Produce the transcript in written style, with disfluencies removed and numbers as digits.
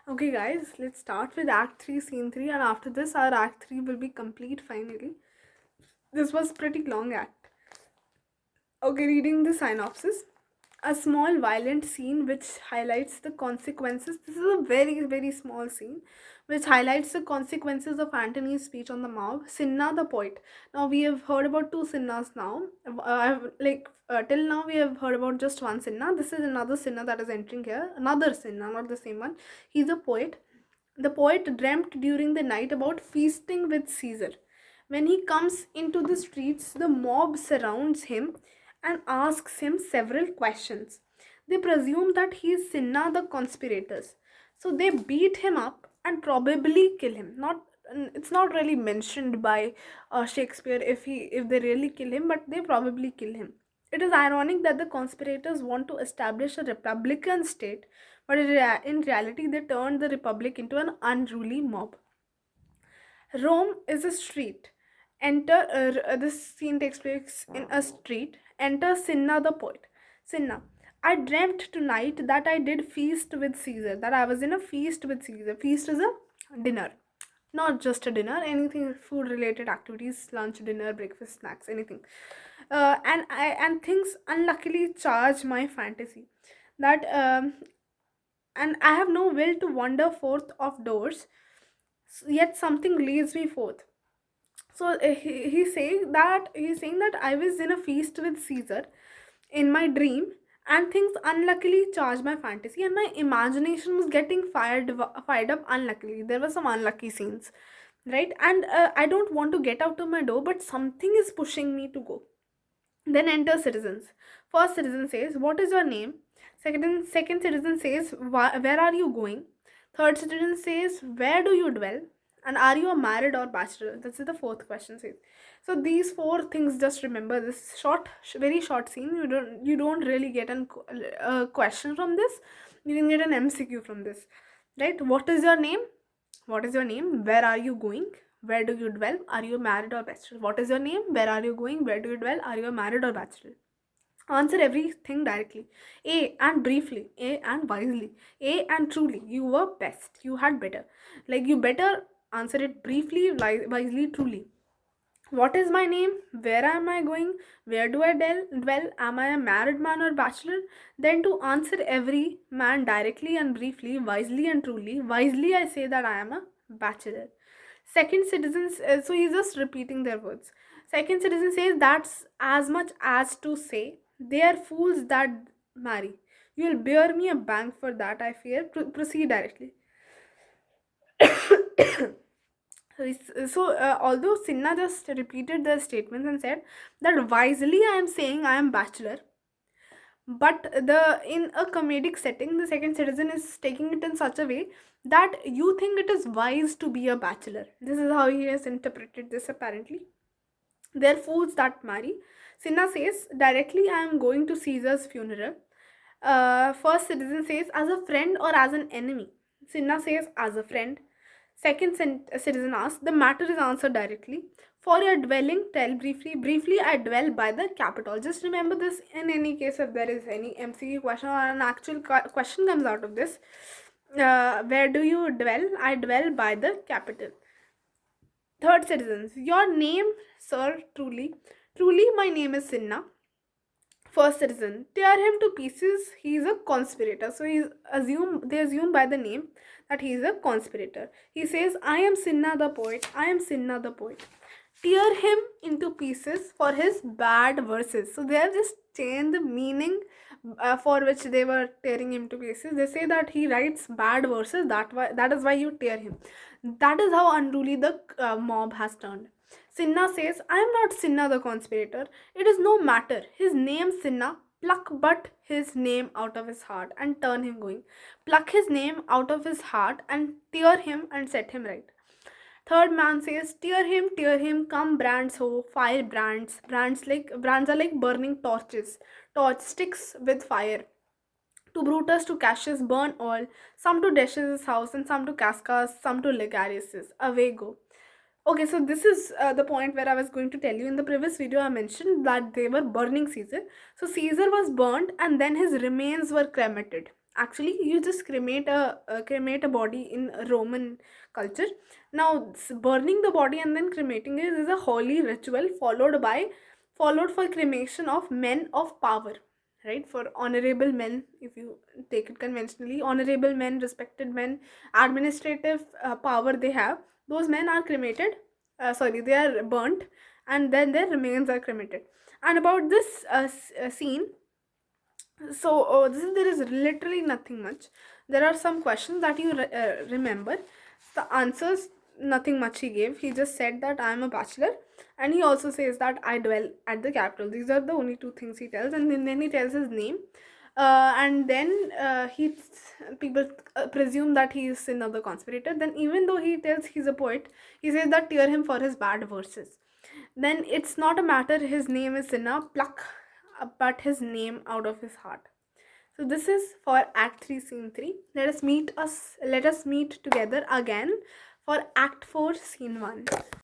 Okay, guys, let's start with Act 3, Scene 3, and after this, our Act 3 will be complete finally. This was pretty long act. Okay, reading the synopsis. A small violent scene which highlights the consequences. This is a very, very small scene which highlights the consequences of Antony's speech on the mob. Sinna the poet. Now, we have heard about two Sinnas now. Till now, we have heard about just one Sinna. This is another Sinna that is entering here. Another Sinna, not the same one. He's a poet. The poet dreamt during the night about feasting with Caesar. When he comes into the streets, the mob surrounds him and asks him several questions. They presume that he is Cinna the conspirators. So they beat him up and probably kill him. Not It's not really mentioned by Shakespeare if they really kill him, but they probably kill him. It is ironic that the conspirators want to establish a republican state, but in reality they turned the republic into an unruly mob. Rome is a street. This scene takes place in a street. Enter Cinna the poet. Cinna, I dreamt tonight that I did feast with Caesar. That I was in a feast with Caesar. Feast is a dinner, not just a dinner. Anything food related activities, lunch, dinner, breakfast, snacks, anything. And things unluckily charge my fantasy. That and I have no will to wander forth of doors. Yet something leads me forth. So he's saying that I was in a feast with Caesar in my dream, and things unluckily charged my fantasy, and my imagination was getting fired up. Unluckily, there were some unlucky scenes, right? And I don't want to get out of my door, but something is pushing me to go. Then enter citizens. First citizen says, "What is your name?" Second citizen says, "Where are you going?" Third citizen says, "Where do you dwell?" And are you a married or bachelor? This is the fourth question says. So these four things, just remember this very short scene. You don't really get a question from this. You can get an MCQ from this, right? What is your name? What is your name? Where are you going? Where do you dwell? Are you married or bachelor? What is your name? Where are you going? Where do you dwell? Are you married or bachelor? Answer everything directly. A and briefly. A and wisely. A and truly. You were best. You had better. Like you better answer it briefly, wisely, truly. What is my name? Where am I going? Where do I dwell? Am I a married man or bachelor? Then to answer every man directly and briefly, wisely and truly. Wisely, I say that I am a bachelor. Second citizens, so he's just repeating their words. Second citizen says that's as much as to say they are fools that marry. You will bear me a bang for that, I fear. Proceed directly. Although Sinha just repeated the statements and said that wisely I am saying I am bachelor, but the in a comedic setting, the second citizen is taking it in such a way that you think it is wise to be a bachelor. This is how he has interpreted this apparently. They're fools that marry. Sinha says directly, I am going to Caesar's funeral. First citizen says as a friend or as an enemy. Sinha says as a friend. Citizen asks, the matter is answered directly. For your dwelling, tell briefly. Briefly, I dwell by the capital. Just remember this in any case if there is any MCQ question or an actual question comes out of this. Where do you dwell? I dwell by the capital. Third citizens, your name, sir, truly. Truly, my name is Sinha. First citizen, tear him to pieces. He is a conspirator. So they assume by the name that he is a conspirator. He says, I am Sinha the poet. I am Sinha the poet. Tear him into pieces for his bad verses. So they have just changed the meaning for which they were tearing him to pieces. They say that he writes bad verses. That is why you tear him. That is how unruly the mob has turned. Sinha says, I am not Sinha the conspirator. It is no matter. His name Sinha. Pluck but his name out of his heart and turn him going. Pluck his name out of his heart and tear him and set him right. Third man says, tear him, come brands ho, fire brands. Brands are like burning torches. Torch sticks with fire. To Brutus, to Cassius, burn all, some to Decius' house, and some to Cascas, some to Ligarius's. Away go. Okay, so this is the point where I was going to tell you. In the previous video, I mentioned that they were burning Caesar. So Caesar was burned and then his remains were cremated. Actually, you just cremate a body in Roman culture. Now, burning the body and then cremating it is a holy ritual followed for cremation of men of power, right? For honorable men, if you take it conventionally, honorable men, respected men, administrative power they have, those men are cremated. Sorry, they are burnt, and then their remains are cremated. And about this scene, so there is literally nothing much. There are some questions that you remember. The answers, nothing much he gave. He just said that I am a bachelor, and he also says that I dwell at the capital. These are the only two things he tells, and then he tells his name. And then people presume that he is another conspirator. Then, even though he tells he's a poet, he says that tear him for his bad verses. Then it's not a matter his name is Sinna, pluck but his name out of his heart. So this is for Act 3, Scene 3. Let us meet together again for Act 4, Scene 1.